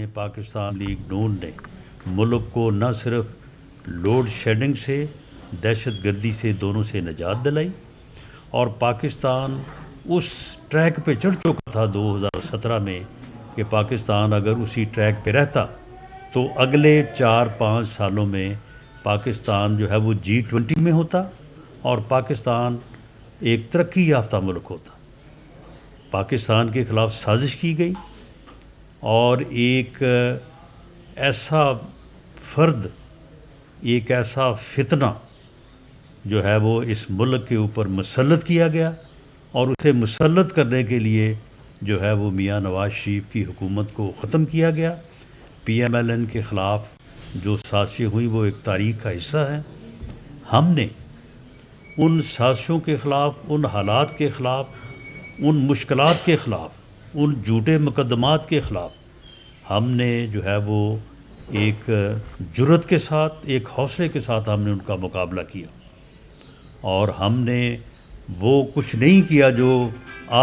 میں پاکستان لیگ نون نے ملک کو نہ صرف لوڈ شیڈنگ سے، دہشت گردی سے، دونوں سے نجات دلائی، اور پاکستان اس ٹریک پہ چڑھ چکا تھا 2017 میں کہ پاکستان اگر اسی ٹریک پہ رہتا تو اگلے 4-5 سالوں میں پاکستان جو ہے وہ G20 میں ہوتا اور پاکستان ایک ترقی یافتہ ملک ہوتا۔ پاکستان کے خلاف سازش کی گئی اور ایک ایسا فرد، ایک ایسا فتنہ جو ہے وہ اس ملک کے اوپر مسلط کیا گیا، اور اسے مسلط کرنے کے لیے جو ہے وہ میاں نواز شریف کی حکومت کو ختم کیا گیا۔ PMLN کے خلاف جو سازشیں ہوئیں وہ ایک تاریخ کا حصہ ہیں۔ ہم نے ان سازشوں کے خلاف، ان حالات کے خلاف، ان مشکلات کے خلاف، ان جھوٹے مقدمات کے خلاف ہم نے جو ہے وہ ایک جرأت کے ساتھ، ایک حوصلے کے ساتھ ہم نے ان کا مقابلہ کیا، اور ہم نے وہ کچھ نہیں کیا جو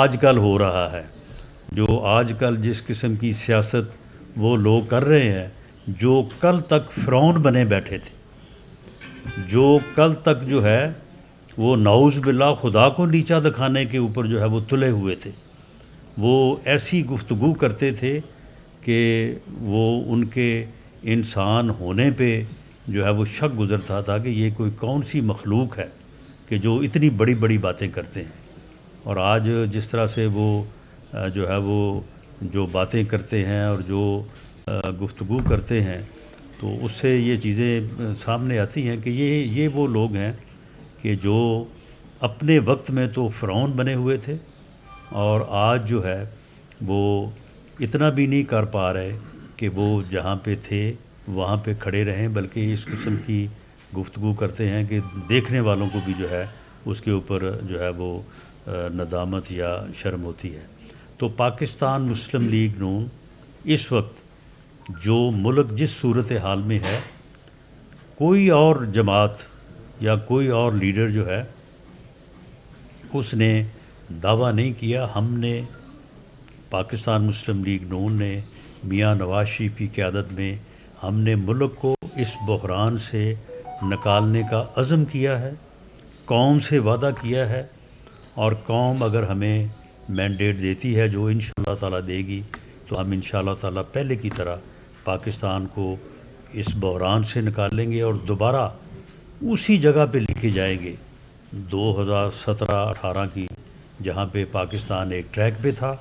آج کل ہو رہا ہے، جو آج کل جس قسم کی سیاست وہ لوگ کر رہے ہیں، جو کل تک فرعون بنے بیٹھے تھے، جو کل تک جو ہے وہ نعوذ باللہ خدا کو نیچا دکھانے کے اوپر جو ہے وہ تلے ہوئے تھے، وہ ایسی گفتگو کرتے تھے کہ وہ ان کے انسان ہونے پہ جو ہے وہ شک گزرتا تھا کہ یہ کوئی کون سی مخلوق ہے کہ جو اتنی بڑی بڑی باتیں کرتے ہیں۔ اور آج جس طرح سے وہ جو ہے وہ جو باتیں کرتے ہیں اور جو گفتگو کرتے ہیں، تو اس سے یہ چیزیں سامنے آتی ہیں کہ یہ وہ لوگ ہیں کہ جو اپنے وقت میں تو فرعون بنے ہوئے تھے، اور آج جو ہے وہ اتنا بھی نہیں کر پا رہے کہ وہ جہاں پہ تھے وہاں پہ کھڑے رہیں، بلکہ اس قسم کی گفتگو کرتے ہیں کہ دیکھنے والوں کو بھی جو ہے اس کے اوپر جو ہے وہ ندامت یا شرم ہوتی ہے۔ تو پاکستان مسلم لیگ نون اس وقت جو ملک جس صورتحال میں ہے، کوئی اور جماعت یا کوئی اور لیڈر جو ہے اس نے دعویٰ نہیں کیا۔ ہم نے پاکستان مسلم لیگ نون نے میاں نواز شریف کی قیادت میں ہم نے ملک کو اس بحران سے نکالنے کا عزم کیا ہے، قوم سے وعدہ کیا ہے، اور قوم اگر ہمیں مینڈیٹ دیتی ہے جو انشاءاللہ تعالیٰ دے گی تو ہم انشاءاللہ تعالیٰ پہلے کی طرح پاکستان کو اس بحران سے نکالیں گے اور دوبارہ اسی جگہ پہ لے کے جائیں گے 2017-18 کی، جہاں پہ پاکستان ایک ٹریک پہ تھا،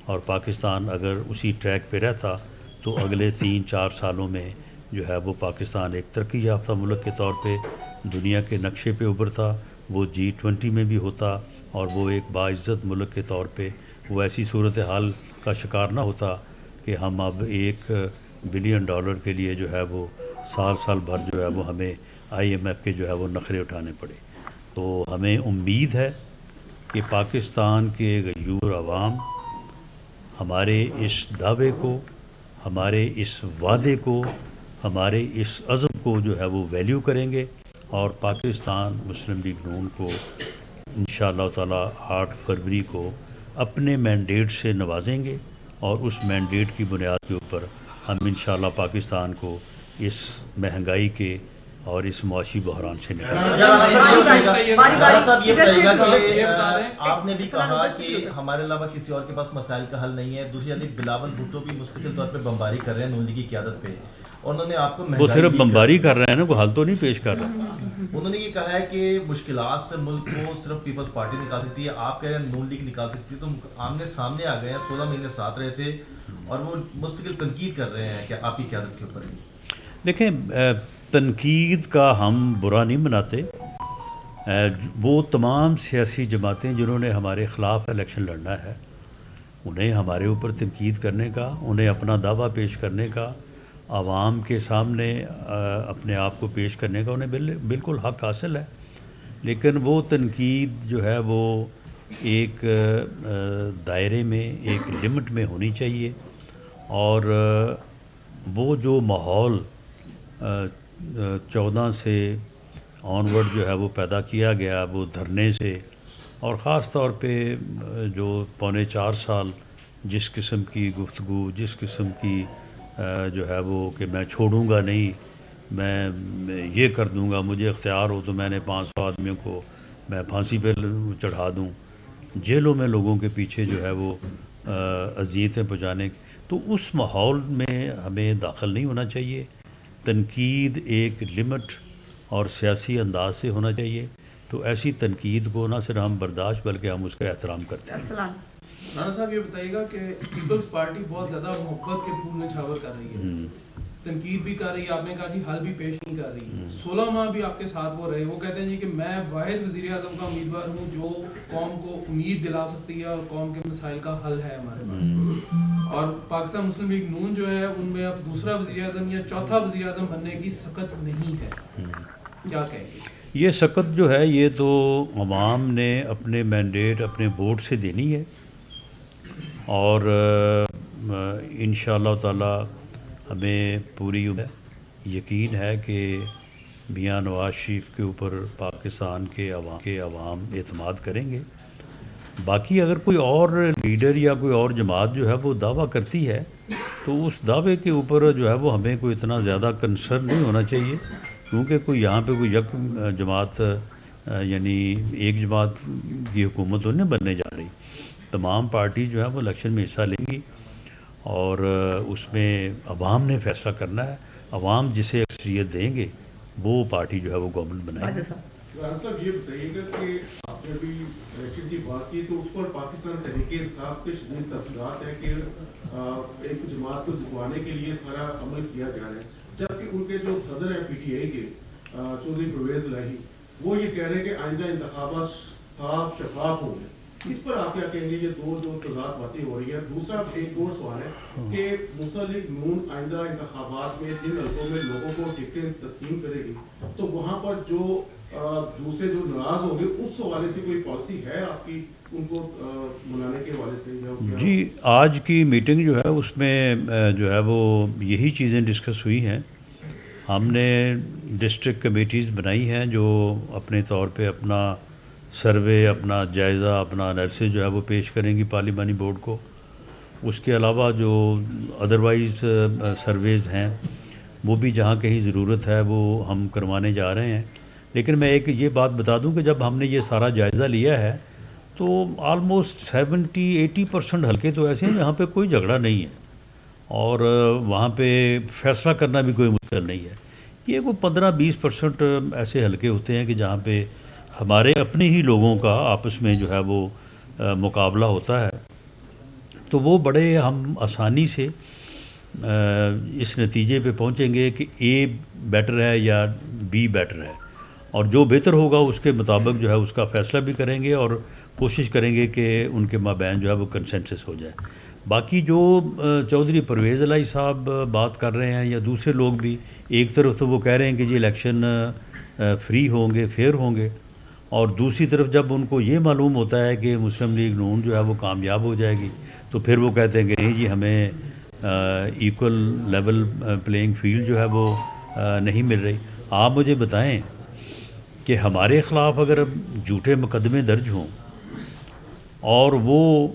اور پاکستان اگر اسی ٹریک پہ رہتا تو اگلے 3-4 سالوں میں جو ہے وہ پاکستان ایک ترقی یافتہ ملک کے طور پہ دنیا کے نقشے پہ ابھرتا، وہ G20 میں بھی ہوتا، اور وہ ایک باعزت ملک کے طور پہ وہ ایسی صورتحال کا شکار نہ ہوتا کہ ہم اب $1 بلین کے لیے جو ہے وہ سال بھر جو ہے وہ ہمیں IMF کے جو ہے وہ نخرے اٹھانے پڑے۔ تو ہمیں امید ہے کہ پاکستان کے غیور عوام ہمارے اس دعوے کو، ہمارے اس وعدے کو، ہمارے اس عزم کو جو ہے وہ ویلیو کریں گے، اور پاکستان مسلم لیگ نون کو انشاءاللہ تعالیٰ 8 فروری کو اپنے مینڈیٹ سے نوازیں گے، اور اس مینڈیٹ کی بنیاد کے اوپر ہم انشاءاللہ پاکستان کو اس مہنگائی کے اور اس معاشی بحران سے نکالیں گے۔ صاحب یہ بتائیے گا کہ آپ نے بھی کہا کہ ہمارے علاوہ کسی اور کے پاس مسائل کا حل نہیں ہے، دوسری جانب بلاول بھٹو بھی مستقل طور پہ بمباری کر رہے ہیں نون لیگ کی قیادت پہ، اور انہوں نے آپ کو وہ صرف بمباری کر رہے ہیں نا، کوئی حل تو نہیں پیش کر رہا۔ انہوں نے یہ کہا ہے کہ مشکلات سے ملک کو صرف پیپلز پارٹی نکال سکتی ہے، آپ کہہ رہے ہیں نون لیگ نکال سکتی ہے، تو آمنے سامنے آ گئے ہیں، 16 مہینے ساتھ رہے تھے، اور وہ مستقل تنقید کر رہے ہیں کہ آپ کی قیادت کے اوپر ہی۔ دیکھیں، تنقید کا ہم برا نہیں مناتے، وہ تمام سیاسی جماعتیں جنہوں نے ہمارے خلاف الیکشن لڑنا ہے، انہیں ہمارے اوپر تنقید کرنے کا، انہیں اپنا دعویٰ پیش کرنے کا، عوام کے سامنے اپنے آپ کو پیش کرنے کا انہیں بالکل حق حاصل ہے، لیکن وہ تنقید جو ہے وہ ایک دائرے میں، ایک لمٹ میں ہونی چاہیے، اور وہ جو ماحول 14 سے آنورڈ جو ہے وہ پیدا کیا گیا، وہ دھرنے سے، اور خاص طور پہ جو 3.25 سال جس قسم کی گفتگو، جس قسم کی جو ہے وہ کہ میں چھوڑوں گا نہیں، میں یہ کر دوں گا، مجھے اختیار ہو تو میں نے 500 آدمیوں کو میں پھانسی پہ چڑھا دوں، جیلوں میں لوگوں کے پیچھے جو ہے وہ اذیتیں پہنچانے. تو اس ماحول میں ہمیں داخل نہیں ہونا چاہیے. تنقید ایک لمٹ اور سیاسی انداز سے ہونا چاہیے. تو ایسی تنقید کو نہ صرف ہم برداشت بلکہ ہم اس کا احترام کرتے ہیں. رانا صاحب یہ بتائیے گا کہ پیپلز پارٹی بہت زیادہ محبت کے پھول نچھاور کر رہی ہے، تنقید بھی کر رہی ہے، آپ نے کہا جی حل بھی پیش نہیں کر رہی. 16 ماہ بھی آپ کے ساتھ وہ رہے، وہ کہتے ہیں جی کہ میں واحد وزیر اعظم کا امیدوار ہوں جو قوم کو امید دلا سکتی ہے اور قوم کے مسائل کا حل ہے ہمارے پاس. اور پاکستان مسلم لیگ نون جو ہے ان میں اب دوسرا وزیر اعظم یا چوتھا وزیر اعظم بننے کی سکت نہیں ہے، کیا کہیں گے؟ یہ سکت جو ہے یہ تو عوام نے اپنے مینڈیٹ اپنے ووٹ سے دینی ہے، اور انشاءاللہ تعالی ہمیں پوری یقین ہے کہ میاں نواز شریف کے اوپر پاکستان کے عوام اعتماد کریں گے. باقی اگر کوئی اور لیڈر یا کوئی اور جماعت جو ہے وہ دعویٰ کرتی ہے تو اس دعوے کے اوپر جو ہے وہ ہمیں کوئی اتنا زیادہ کنسرن نہیں ہونا چاہیے، کیونکہ کوئی یہاں پہ کوئی یک جماعت یعنی ایک جماعت کی حکومت انہیں بننے جا رہی. تمام پارٹی جو ہے وہ الیکشن میں حصہ لیں گی اور اس میں عوام نے فیصلہ کرنا ہے. عوام جسے اکثریت دیں گے وہ پارٹی جو ہے وہ گورنمنٹ بنائے گی. صاحب یہ بتائیے گا کہ آپ نے ابھی الیکشن کی بات کی تو اس پر پاکستان تحریک انصاف کے شدید تفصیلات ہے کہ ایک جماعت کو جتوانے کے لیے سارا عمل کیا جا رہا ہے، جبکہ ان کے جو صدر ہیں پی ٹی آئی کے چودھری پرویز الہی وہ یہ کہہ رہے ہیں کہ آئندہ انتخابات صاف شفاف ہوں گے. اس پر آپ کیا کہیں گے؟ یہ دو جو تضاد باتیں ہو رہی ہے. دوسرا ایک اور سوال ہے کہ مسلم لیگ نون آئندہ انتخابات میں جن حلقوں میں لوگوں کو ٹکٹیں تقسیم کرے گی تو وہاں پر جو دوسرے جو ناراض ہوں گے اس حوالے سے کوئی پالیسی ہے آپ کی ان کو منانے کے حوالے سے؟ جی آج کی میٹنگ جو ہے اس میں جو ہے وہ یہی چیزیں ڈسکس ہوئی ہیں. ہم نے ڈسٹرکٹ کمیٹیز بنائی ہیں جو اپنے طور پہ اپنا سروے اپنا جائزہ اپنا انالیسس جو ہے وہ پیش کریں گی پارلیمانی بورڈ کو. اس کے علاوہ جو ادروائز سرویز ہیں وہ بھی جہاں کہیں ضرورت ہے وہ ہم کروانے جا رہے ہیں. لیکن میں ایک یہ بات بتا دوں کہ جب ہم نے یہ سارا جائزہ لیا ہے تو آلموسٹ 70-80% حلقے تو ایسے ہیں جہاں پہ کوئی جھگڑا نہیں ہے اور وہاں پہ فیصلہ کرنا بھی کوئی مشکل نہیں ہے. یہ کوئی 15-20% ایسے حلقے ہوتے ہیں کہ جہاں پہ ہمارے اپنے ہی لوگوں کا آپس میں جو ہے وہ مقابلہ ہوتا ہے. تو وہ بڑے ہم آسانی سے اس نتیجے پہ پہنچیں گے کہ اے بیٹر ہے یا بی بیٹر ہے، اور جو بہتر ہوگا اس کے مطابق جو ہے اس کا فیصلہ بھی کریں گے اور کوشش کریں گے کہ ان کے مابین جو ہے وہ کنسنسس ہو جائے. باقی جو چودھری پرویز الہی صاحب بات کر رہے ہیں یا دوسرے لوگ بھی، ایک طرف تو وہ کہہ رہے ہیں کہ جی الیکشن فری ہوں گے فیئر ہوں گے، اور دوسری طرف جب ان کو یہ معلوم ہوتا ہے کہ مسلم لیگ نون جو ہے وہ کامیاب ہو جائے گی تو پھر وہ کہتے ہیں کہ نہیں جی ہمیں ایکول لیول پلینگ فیلڈ جو ہے وہ نہیں مل رہی. آپ مجھے بتائیں کہ ہمارے خلاف اگر جھوٹے مقدمے درج ہوں اور وہ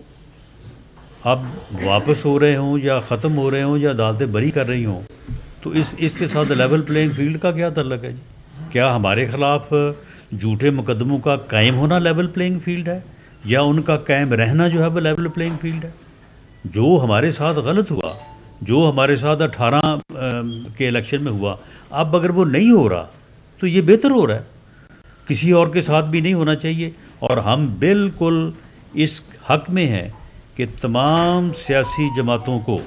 اب واپس ہو رہے ہوں یا ختم ہو رہے ہوں یا عدالتیں بری کر رہی ہوں تو اس کے ساتھ لیول پلینگ فیلڈ کا کیا تعلق ہے جی؟ کیا ہمارے خلاف جھوٹے مقدموں کا قائم ہونا لیول پلینگ فیلڈ ہے یا ان کا قائم رہنا جو ہے وہ لیول پلینگ فیلڈ ہے؟ جو ہمارے ساتھ غلط ہوا، جو ہمارے ساتھ 18 کے الیکشن میں ہوا، اب اگر وہ نہیں ہو رہا تو یہ بہتر ہو رہا ہے. کسی اور کے ساتھ بھی نہیں ہونا چاہیے. اور ہم بالکل اس حق میں ہیں کہ تمام سیاسی جماعتوں کو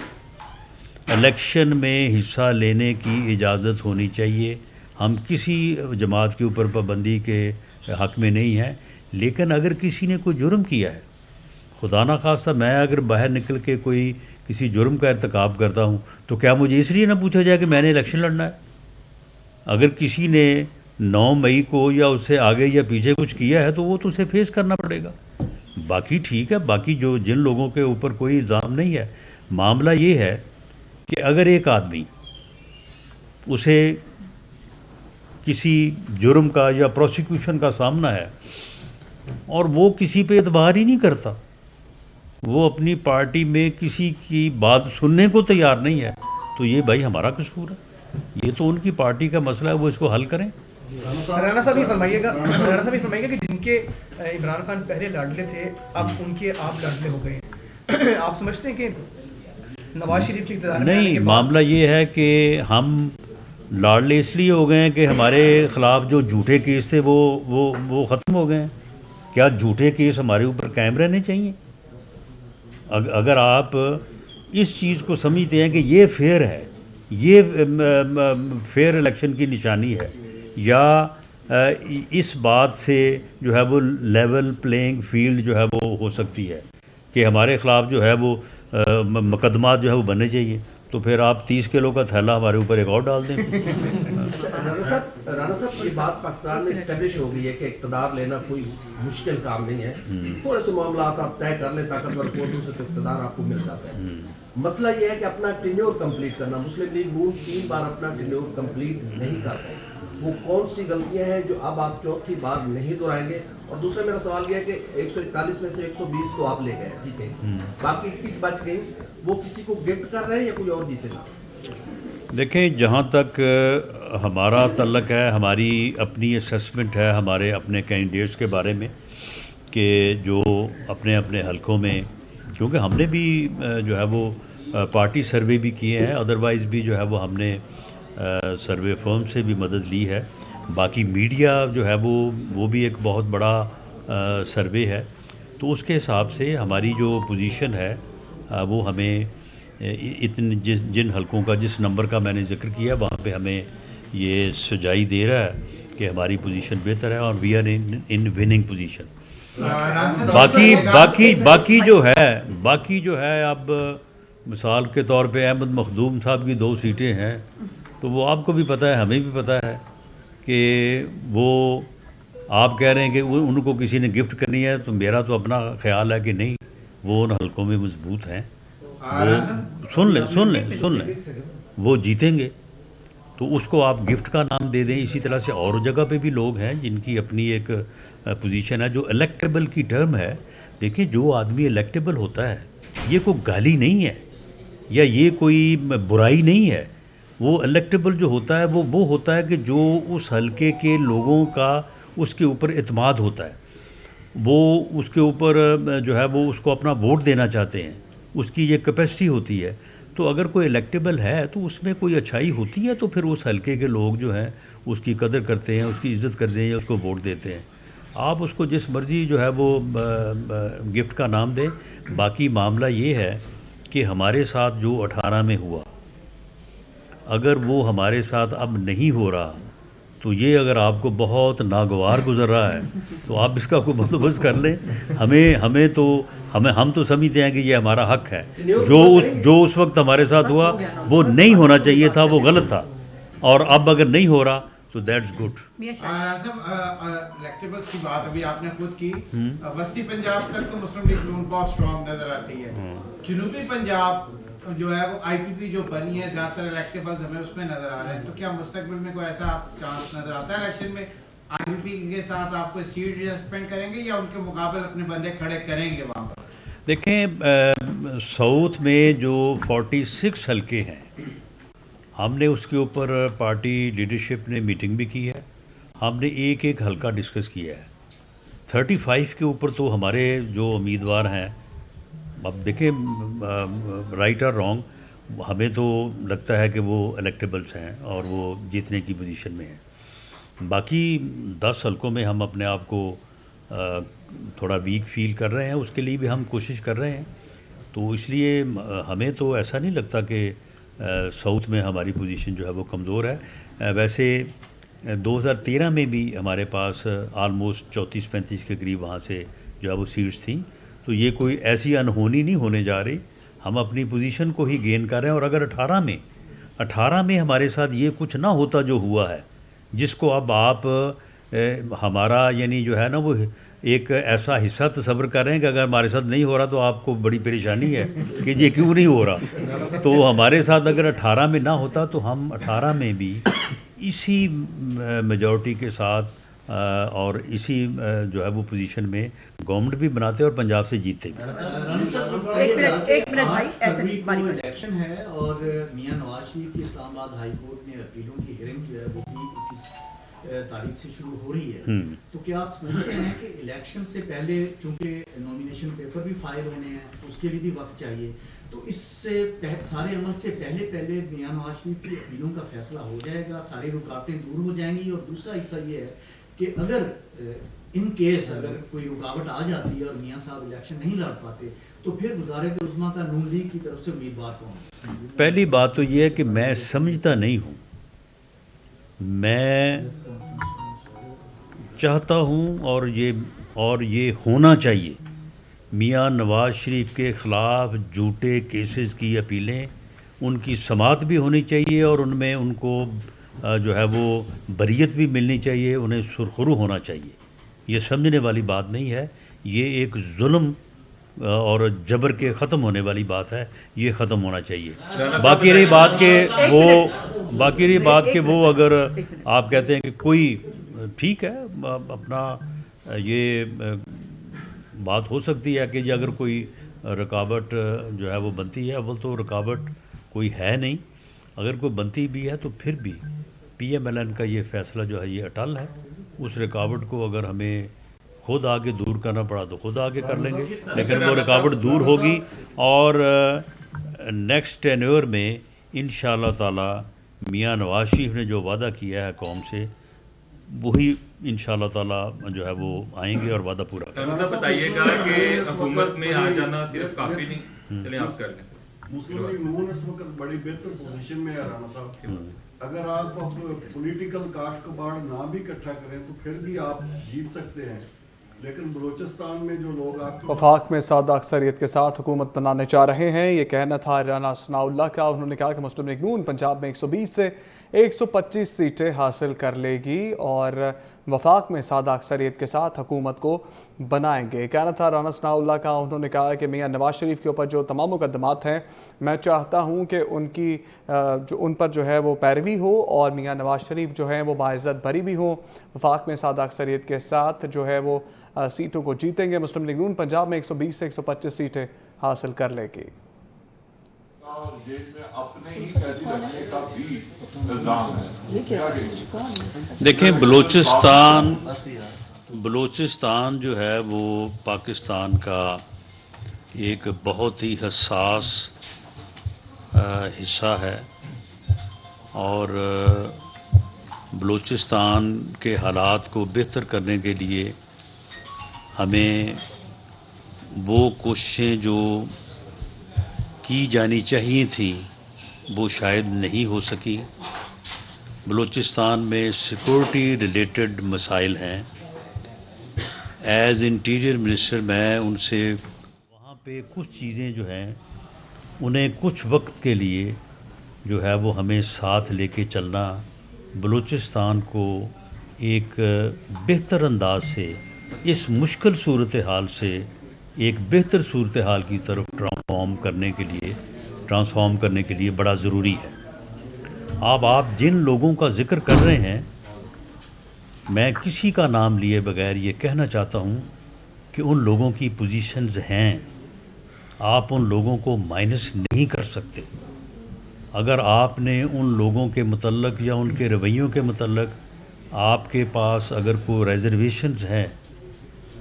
الیکشن میں حصہ لینے کی اجازت ہونی چاہیے. ہم کسی جماعت کے اوپر پابندی کے حق میں نہیں ہیں. لیکن اگر کسی نے کوئی جرم کیا ہے، خدا نخواستہ میں اگر باہر نکل کے کوئی کسی جرم کا ارتکاب کرتا ہوں تو کیا مجھے اس لیے نہ پوچھا جائے کہ میں نے الیکشن لڑنا ہے؟ اگر کسی نے 9 مئی کو یا اس سے آگے یا پیچھے کچھ کیا ہے تو وہ تو اسے فیس کرنا پڑے گا. باقی ٹھیک ہے، باقی جن لوگوں کے اوپر کوئی الزام نہیں ہے، معاملہ یہ ہے کہ اگر ایک آدمی اسے کسی جرم کا یا پروسیکیوشن کا سامنا ہے اور وہ کسی پہ اعتبار ہی نہیں کرتا، وہ اپنی پارٹی میں کسی کی بات سننے کو تیار نہیں ہے، تو یہ بھائی ہمارا قصور ہے، یہ تو ان کی پارٹی کا مسئلہ ہے، وہ اس کو حل کریں۔ رانا صاحب یہ فرمائیے گا کہ جن کے عمران خان پہلے لاڈلے تھے اب ان کے آپ لاڈلے ہو گئے ہیں، آپ سمجھتے ہیں کہ نواز شریف کی اقتدار میں آنے نہیں، کے بعد معاملہ یہ ہے کہ ہم لاڈلے اس لیے ہو گئے ہیں کہ ہمارے خلاف جو جھوٹے کیس تھے وہ ختم ہو گئے ہیں۔ کیا جھوٹے کیس ہمارے اوپر قائم رہنے چاہیے؟ اگر آپ اس چیز کو سمجھتے ہیں کہ یہ فیئر ہے، یہ فیئر الیکشن کی نشانی ہے، یا اس بات سے جو ہے وہ لیول پلینگ فیلڈ جو ہے وہ ہو سکتی ہے کہ ہمارے خلاف جو ہے وہ مقدمات جو ہے وہ بننے چاہیے، تو پھر آپ 30 کلو کا تھیلا ہمارے اوپر ایک اور ڈال دیں۔ رانا صاحب یہ بات پاکستان میں اسٹیبلش ہو گئی ہے کہ اقتدار لینا کوئی مشکل کام نہیں ہے، تھوڑے سے معاملات آپ طے کر لیں طاقتور قوتوں سے تو اقتدار آپ کو مل جاتا ہے۔ مسئلہ یہ ہے کہ اپنا ٹینیور کمپلیٹ کرنا، مسلم لیگ نون 3 بار اپنا ٹینیور کمپلیٹ نہیں کر پائی، وہ کون سی غلطیاں ہیں جو اب آپ چوتھی بار نہیں دہرائیں گے؟ اور دوسرا میرا سوال یہ ہے کہ 141 میں سے 120 تو آپ لے گئے سیٹیں، باقی 21 بچ گئی، وہ کسی کو گفٹ کر رہے ہیں یا کوئی اور جیتے گا؟ دیکھیں، جہاں تک ہمارا تعلق ہے، ہماری اپنی اسیسمنٹ ہے ہمارے اپنے کینڈیڈیٹس کے بارے میں کہ جو اپنے اپنے حلقوں میں، کیونکہ ہم نے بھی جو ہے وہ پارٹی سروے بھی کیے ہیں، ادروائز بھی جو ہے وہ ہم نے سروے فرم سے بھی مدد لی ہے، باقی میڈیا جو ہے وہ بھی ایک بہت بڑا سروے ہے، تو اس کے حساب سے ہماری جو پوزیشن ہے وہ ہمیں جن حلقوں کا جس نمبر کا میں نے ذکر کیا وہاں پہ ہمیں یہ سجائی دے رہا ہے کہ ہماری پوزیشن بہتر ہے اور we are in winning position. باقی جو ہے اب مثال کے طور پہ احمد مخدوم صاحب کی 2 سیٹیں ہیں، تو وہ آپ کو بھی پتہ ہے، ہمیں بھی پتہ ہے کہ وہ آپ کہہ رہے ہیں کہ ان کو کسی نے گفٹ کرنی ہے، تو میرا تو اپنا خیال ہے کہ نہیں، وہ ان حلقوں میں مضبوط ہیں، وہ سن لیں وہ جیتیں گے، تو اس کو آپ گفٹ کا نام دے دیں۔ اسی طرح سے اور جگہ پہ بھی لوگ ہیں جن کی اپنی ایک پوزیشن ہے جو الیکٹیبل کی ٹرم ہے۔ دیکھیں، جو آدمی الیکٹیبل ہوتا ہے یہ کوئی گالی نہیں ہے یا یہ کوئی برائی نہیں ہے، وہ الیکٹیبل جو ہوتا ہے وہ ہوتا ہے کہ جو اس حلقے کے لوگوں کا اس کے اوپر اعتماد ہوتا ہے، وہ اس کے اوپر جو ہے وہ اس کو اپنا ووٹ دینا چاہتے ہیں، اس کی یہ کیپیسٹی ہوتی ہے۔ تو اگر کوئی الیکٹیبل ہے تو اس میں کوئی اچھائی ہوتی ہے، تو پھر اس حلقے کے لوگ جو ہیں اس کی قدر کرتے ہیں، اس کی عزت کرتے ہیں یا اس کو ووٹ دیتے ہیں۔ آپ اس کو جس مرضی جو ہے وہ گفٹ کا نام دیں۔ باقی معاملہ یہ ہے کہ ہمارے ساتھ جو 18 میں ہوا، اگر وہ ہمارے ساتھ اب نہیں ہو رہا، تو یہ اگر آپ کو بہت ناگوار گزر رہا ہے تو آپ اس کا کوئی بندوبست کر لیں۔ ہم تو سمجھتے ہیں کہ یہ ہمارا حق ہے، جو اس وقت ہمارے ساتھ ہوا وہ نہیں ہونا چاہیے تھا، وہ غلط تھا، اور اب اگر نہیں ہو رہا تو دیٹس گڈ۔ الیکٹیبلز کی بات ابھی آپ نے خود کی، وسطی پنجاب تک تو مسلم لیگ نون بہت اسٹرانگ نظر آتی ہے، جنوبی پنجاب جو ہے وہ آئی پی پی جو بنی ہے، زیادہ تر الیکٹیبلز ہمیں اس میں نظر آ رہے ہیں، تو کیا مستقبل میں کوئی ایسا چانس نظر آتا ہے الیکشن میں آئی پی پی کے ساتھ آپ کو سیٹ ایڈجسٹمنٹ کریں گے یا ان کے مقابل اپنے بندے کھڑے کریں گے وہاں پر؟ دیکھیں، ساؤتھ میں جو 46 حلقے ہیں، ہم نے اس کے اوپر پارٹی لیڈرشپ نے میٹنگ بھی کی ہے، ہم نے ایک حلقہ ڈسکس کیا ہے۔ 35 کے اوپر تو ہمارے جو امیدوار ہیں، اب دیکھیں رائٹ اور رانگ، ہمیں تو لگتا ہے کہ وہ الیکٹیبلس ہیں اور وہ جیتنے کی پوزیشن میں ہیں۔ باقی 10 حلقوں میں ہم اپنے آپ کو تھوڑا ویک فیل کر رہے ہیں، اس کے لیے بھی ہم کوشش کر رہے ہیں، تو اس لیے ہمیں تو ایسا نہیں لگتا کہ ساؤتھ میں ہماری پوزیشن جو ہے وہ کمزور ہے۔ ویسے 2013 میں بھی ہمارے پاس آلموسٹ 34-35 کے قریب وہاں سے جو ہے وہ سیٹس تھیں، تو یہ کوئی ایسی انہونی نہیں ہونے جا رہی، ہم اپنی پوزیشن کو ہی گین کر رہے ہیں۔ اور اگر 18 میں ہمارے ساتھ یہ کچھ نہ ہوتا جو ہوا ہے، جس کو اب آپ ہمارا یعنی جو ہے نا وہ ایک ایسا حصہ تصور کر رہے ہیں کہ اگر ہمارے ساتھ نہیں ہو رہا تو آپ کو بڑی پریشانی ہے کہ یہ کیوں نہیں ہو رہا، تو ہمارے ساتھ اگر 18 میں نہ ہوتا تو ہم 18 میں بھی اسی میجورٹی کے ساتھ اور اسی جو ہے وہ پوزیشن میں گورنمنٹ بھی بناتے اور پنجاب سے جیتے بھی. ایک منٹ بھائی، ایسے نہیں، باری باری. الیکشن ہے اور میاں نواز شریف کی اسلام آباد ہائی کورٹ میں اپیلوں کی ہیئرنگ جو ہے وہ 21 تاریخ سے شروع ہو رہی ہے. تو کیا آپ سمجھتے ہیں کہ الیکشن سے پہلے چونکہ نامینیشن پیپر بھی فائل ہونے ہیں تو اس کے لیے بھی وقت چاہیے، تو اس سے سارے عمل سے پہلے میاں نواز شریف کی اپیلوں کا فیصلہ ہو جائے گا، ساری رکاوٹیں دور ہو جائیں گی؟ اور دوسرا حصہ یہ ہے کہ اگر ان کیس اگر کوئی رکاوٹ آ جاتی ہے اور میاں صاحب الیکشن نہیں لڑ پاتے تو پھر وزارت عظمیٰ کا نون لیگ کی طرف سے امیدوار کون؟ پہلی بات تو یہ ہے کہ میں سمجھتا نہیں ہوں، میں چاہتا ہوں اور یہ ہونا چاہیے، میاں نواز شریف کے خلاف جھوٹے کیسز کی اپیلیں ان کی سماعت بھی ہونی چاہیے اور ان میں ان کو جو ہے وہ بریت بھی ملنی چاہیے، انہیں سرخرو ہونا چاہیے. یہ سمجھنے والی بات نہیں ہے، یہ ایک ظلم اور جبر کے ختم ہونے والی بات ہے، یہ ختم ہونا چاہیے. باقی رہی بات کہ وہ اگر آپ کہتے ہیں کہ کوئی ٹھیک ہے اپنا یہ بات ہو سکتی ہے کہ اگر کوئی رکاوٹ جو ہے وہ بنتی ہے، اول تو رکاوٹ کوئی ہے نہیں، اگر کوئی بنتی بھی ہے تو پھر بھی پی ایم ایل این کا یہ فیصلہ جو ہے یہ اٹل ہے. اس رکاوٹ کو اگر ہمیں خود آگے دور کرنا پڑا تو خود آگے کر لیں گے، لیکن وہ رکاوٹ دور ہوگی اور نیکسٹ ٹینیور میں انشاءاللہ تعالی میاں نواز شریف نے جو وعدہ کیا ہے قوم سے وہی انشاءاللہ تعالی جو ہے وہ آئیں گے اور وعدہ پورا کریں گے. مطلب بتائیے گا کہ حکومت میں آ جانا صرف کافی نہیں، چلیں آپ کر لیں. مسلم لیگ نون اس وقت بڑی بہتر پوزیشن میں ہے رانا صاحب. اگر آپ پولیٹیکل کاٹ کباڑ نہ بھی اکٹھا کریں تو پھر بھی آپ جیت سکتے ہیں، لیکن بلوچستان میں جو لوگ آپ وفاق میں سادہ اکثریت کے ساتھ حکومت بنانے چاہ رہے ہیں، یہ کہنا تھا رانا ثناء اللہ کا. انہوں نے کہا کہ مسلم لیگ نون پنجاب میں 120 سے 125 سیٹیں حاصل کر لے گی اور وفاق میں سادہ اکثریت کے ساتھ حکومت کو بنائیں گے. کہنا تھا رانا ثناء اللہ کا. انہوں نے کہا کہ میاں نواز شریف کے اوپر جو تمام مقدمات ہیں میں چاہتا ہوں کہ ان پر جو ہے وہ پیروی ہو اور میاں نواز شریف جو ہیں وہ باعزت بری بھی ہوں. وفاق میں سادہ اکثریت کے ساتھ جو ہے وہ سیٹوں کو جیتیں گے. مسلم لیگ نون پنجاب میں 120 سے 125 سیٹیں حاصل کر لے گی. دیکھیں بلوچستان جو ہے وہ پاکستان کا ایک بہت ہی حساس حصہ ہے اور بلوچستان کے حالات کو بہتر کرنے کے لیے ہمیں وہ کوششیں جو کی جانی چاہیے تھیں وہ شاید نہیں ہو سکی. بلوچستان میں سیکورٹی ریلیٹڈ مسائل ہیں. ایز انٹیریئر منسٹر میں ان سے وہاں پہ کچھ چیزیں جو ہیں انہیں کچھ وقت کے لیے جو ہے وہ ہمیں ساتھ لے کے چلنا، بلوچستان کو ایک بہتر انداز سے اس مشکل صورتحال سے ایک بہتر صورتحال کی طرف ٹرانسفارم کرنے کے لیے بڑا ضروری ہے. آپ جن لوگوں کا ذکر کر رہے ہیں میں کسی کا نام لیے بغیر یہ کہنا چاہتا ہوں کہ ان لوگوں کی پوزیشنز ہیں، آپ ان لوگوں کو مائنس نہیں کر سکتے. اگر آپ نے ان لوگوں کے متعلق یا ان کے رویوں کے متعلق آپ کے پاس اگر کوئی ریزرویشنز ہیں،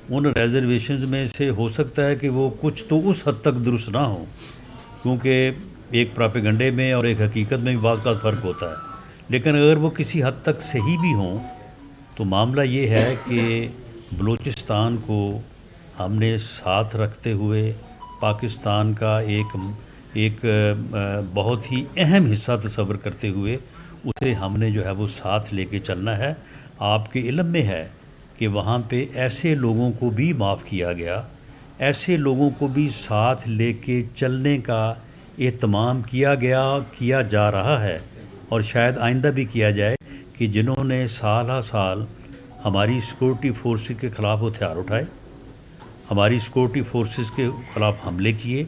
ان ریزرویشنز میں سے ہو سکتا ہے کہ وہ کچھ تو اس حد تک درست نہ ہوں، کیونکہ ایک پراپیگنڈے میں اور ایک حقیقت میں بھی بعض کا فرق ہوتا ہے، لیکن اگر وہ کسی حد تک صحیح بھی ہوں تو معاملہ یہ ہے کہ بلوچستان کو ہم نے ساتھ رکھتے ہوئے پاکستان کا ایک بہت ہی اہم حصہ تصور کرتے ہوئے اسے ہم نے جو ہے وہ ساتھ لے کے چلنا ہے. آپ کے علم میں ہے کہ وہاں پہ ایسے لوگوں کو بھی معاف کیا گیا، ایسے لوگوں کو بھی ساتھ لے کے چلنے کا اہتمام کیا جا رہا ہے اور شاید آئندہ بھی کیا جائے، کہ جنہوں نے سال ہر سال ہماری سیکورٹی فورسز کے خلاف ہتھیار اٹھائے، ہماری سیکورٹی فورسز کے خلاف حملے کیے،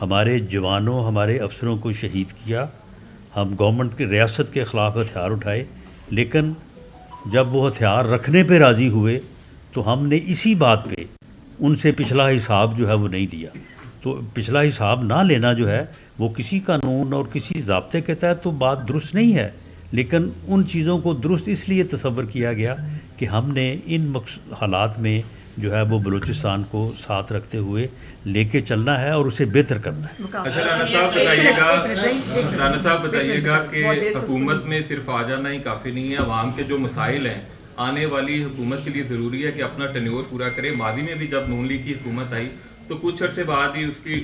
ہمارے جوانوں ہمارے افسروں کو شہید کیا، ہم گورنمنٹ کی ریاست کے خلاف ہتھیار اٹھائے، لیکن جب وہ ہتھیار رکھنے پہ راضی ہوئے تو ہم نے اسی بات پہ ان سے پچھلا حساب جو ہے وہ نہیں لیا. تو پچھلا حساب نہ لینا جو ہے وہ کسی قانون اور کسی ضابطے کے تحت تو بات درست نہیں ہے، لیکن ان چیزوں کو درست اس لیے تصور کیا گیا کہ ہم نے ان حالات میں جو ہے وہ بلوچستان کو ساتھ رکھتے ہوئے لے کے چلنا ہے اور اسے بہتر کرنا ہے. اچھا رانا صاحب بتائیے گا کہ حکومت میں صرف آ جانا ہی کافی نہیں ہے، عوام کے جو مسائل ہیں آنے والی حکومت کے لیے ضروری ہے کہ اپنا ٹینیور پورا کرے. ماضی میں بھی جب نون لیگ کی حکومت آئی تو کچھ عرصے بعد ہی اس کی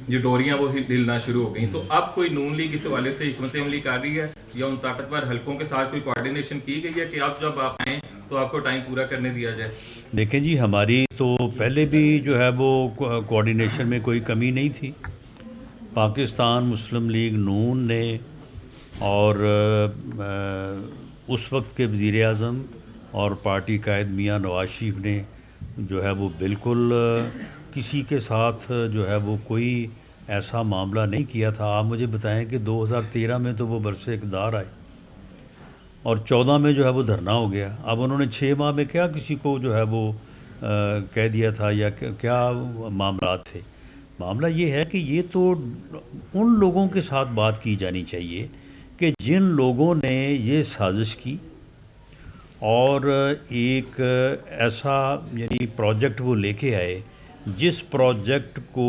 جو ڈوریاں وہ ہلنا شروع ہو گئیں. تو اب کوئی نون لیگ اس حوالے سے حکمت عملی کر رہی ہے یا ان طاقتور حلقوں کے ساتھ کوئی کوارڈینیشن کی گئی ہے کہ اب جب آپ آئیں تو آپ کو ٹائم پورا کرنے دیا جائے؟ دیکھیں جی، ہماری تو پہلے بھی جو ہے وہ کوارڈینیشن میں کوئی کمی نہیں تھی. پاکستان مسلم لیگ نون نے اور اس وقت کے وزیر اعظم اور پارٹی قائد میاں نواز شریف نے جو ہے وہ بالکل کسی کے ساتھ جو ہے وہ کوئی ایسا معاملہ نہیں کیا تھا. آپ مجھے بتائیں کہ 2013 میں تو وہ برسے اقتدار آئے اور 14 میں جو ہے وہ دھرنا ہو گیا. اب انہوں نے 6 ماہ میں کیا کسی کو جو ہے وہ کہہ دیا تھا یا کیا معاملات تھے؟ معاملہ یہ ہے کہ یہ تو ان لوگوں کے ساتھ بات کی جانی چاہیے کہ جن لوگوں نے یہ سازش کی اور ایک ایسا یعنی پروجیکٹ وہ لے کے آئے جس پروجیکٹ کو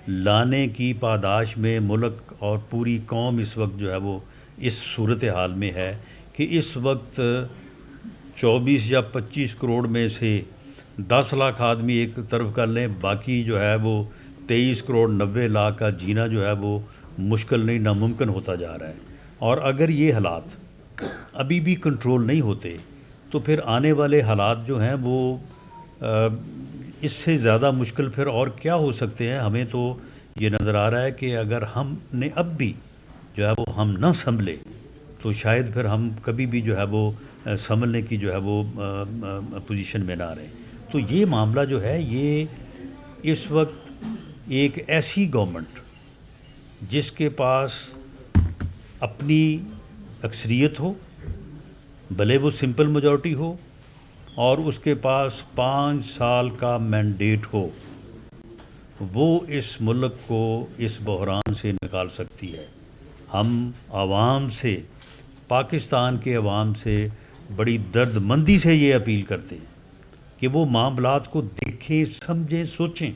لانے کی پاداش میں ملک اور پوری قوم اس وقت جو ہے وہ اس صورتحال میں ہے کہ اس وقت 24 یا 25 کروڑ میں سے 10 لاکھ آدمی ایک طرف کر لیں، باقی جو ہے وہ 23 کروڑ 90 لاکھ کا جینا جو ہے وہ مشکل نہیں ناممکن ہوتا جا رہا ہے. اور اگر یہ حالات ابھی بھی کنٹرول نہیں ہوتے تو پھر آنے والے حالات جو ہیں وہ اس سے زیادہ مشکل پھر اور کیا ہو سکتے ہیں. ہمیں تو یہ نظر آ رہا ہے کہ اگر ہم نے اب بھی جو ہے وہ ہم نہ سنبھلے تو شاید پھر ہم کبھی بھی جو ہے وہ سنبھلنے کی جو ہے وہ پوزیشن میں نہ رہیں. تو یہ معاملہ جو ہے یہ اس وقت ایک ایسی گورنمنٹ جس کے پاس اپنی اکثریت ہو، بھلے وہ سمپل میجورٹی ہو، اور اس کے پاس 5 سال کا مینڈیٹ ہو، وہ اس ملک کو اس بحران سے نکال سکتی ہے. ہم عوام سے، پاکستان کے عوام سے بڑی درد مندی سے یہ اپیل کرتے ہیں کہ وہ معاملات کو دیکھیں، سمجھیں، سوچیں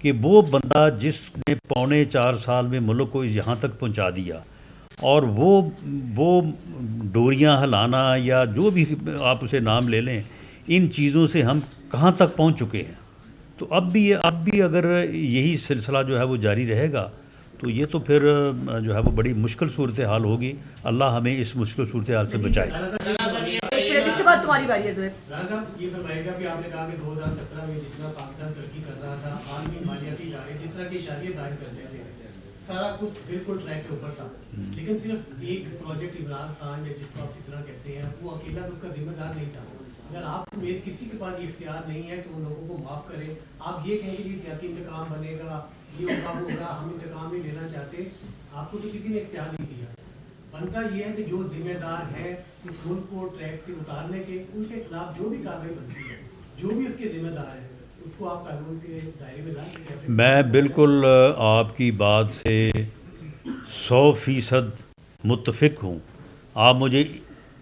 کہ وہ بندہ جس نے 4.25 سال میں ملک کو یہاں تک پہنچا دیا اور وہ ڈوریاں ہلانا یا جو بھی آپ اسے نام لے لیں، ان چیزوں سے ہم کہاں تک پہنچ چکے ہیں. تو اب بھی اگر یہی سلسلہ جو ہے وہ جاری رہے گا تو یہ تو پھر جو ہے وہ بڑی مشکل صورتحال ہوگی. اللہ ہمیں اس مشکل صورتحال سے بچائے. اس کے بعد تمہاری باری ہے زہر. رانا صاحب یہ فرمائے گا کہ آپ نے کہا کہ 2017 میں جتنا پاکستان ترقی کر رہا تھا، عالمی مالیاتی ادارے جس طرح کی اشاریہ ظاہر کرتے تھے، سارا کچھ بالکل ٹریک کے اوپر تھا، لیکن صرف ایک پروجیکٹ عمران خان یا جس کو آپ اتنا کہتے ہیں وہ اکیلا تو اس کا ذمہ دار نہیں تھا. اگر آپ سمیت کسی کے پاس یہ اختیار نہیں ہے کہ ان لوگوں کو معاف کرے، آپ یہ کہیں کہ سیاسی انتقام بنے گا، یہ ہوگا، ہم انتقام نہیں لینا چاہتے، آپ کو تو کسی نے اختیار نہیں دیا. بنتا یہ ہے کہ جو ذمہ دار ہیں اس ملک کو ٹریک سے اتارنے کے، ان کے خلاف جو بھی کارروائی بنتی ہے، جو بھی اس کے ذمہ دار ہے، اس کو آپ قانون کے دائرے میں لائیں. میں بالکل آپ کی بات سے 100% متفق ہوں. آپ مجھے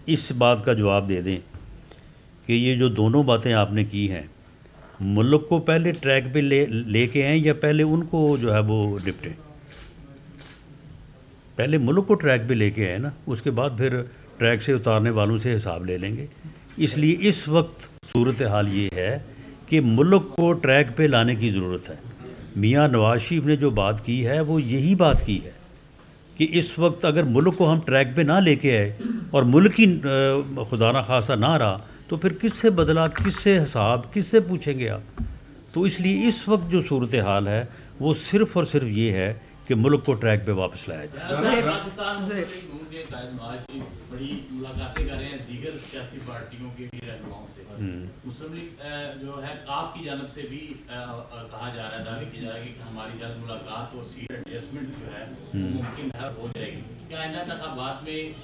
اس بات کا جواب دے دیں کہ یہ جو دونوں باتیں آپ نے کی ہیں، ملک کو پہلے ٹریک پہ لے کے آئیں یا پہلے ان کو جو ہے وہ نپٹیں؟ پہلے ملک کو ٹریک پہ لے کے آئے نا، اس کے بعد پھر ٹریک سے اتارنے والوں سے حساب لے لیں گے. اس لیے اس وقت صورتحال یہ ہے کہ ملک کو ٹریک پہ لانے کی ضرورت ہے. میاں نواز شریف نے جو بات کی ہے وہ یہی بات کی ہے کہ اس وقت اگر ملک کو ہم ٹریک پہ نہ لے کے آئے اور ملک ہی خدا نخواستہ نہ رہا تو پھر کس سے بدلہ، کس سے حساب، کس سے پوچھیں گے آپ؟ تو اس لیے اس وقت جو صورتحال ہے وہ صرف اور صرف یہ ہے کہ ملک کو ٹریک پہ واپس لایا جائے. پاکستان کے قائد نواز شریف بڑی ملاقاتیں کر رہے ہیں دیگر سیاسی پارٹیوں کے بھی رہنماؤں سے. مسلم لیگ جو ہے کاف کی جانب سے بھی کہا جا رہا ہے، دعویٰ کیا جا رہا ہے کہ ہماری جلد ملاقات اور سیٹ ایڈجسٹمنٹ جو ہے وہ ممکن ہے ہو جائے گی. کیا آئندہ انتخابات میں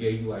JUI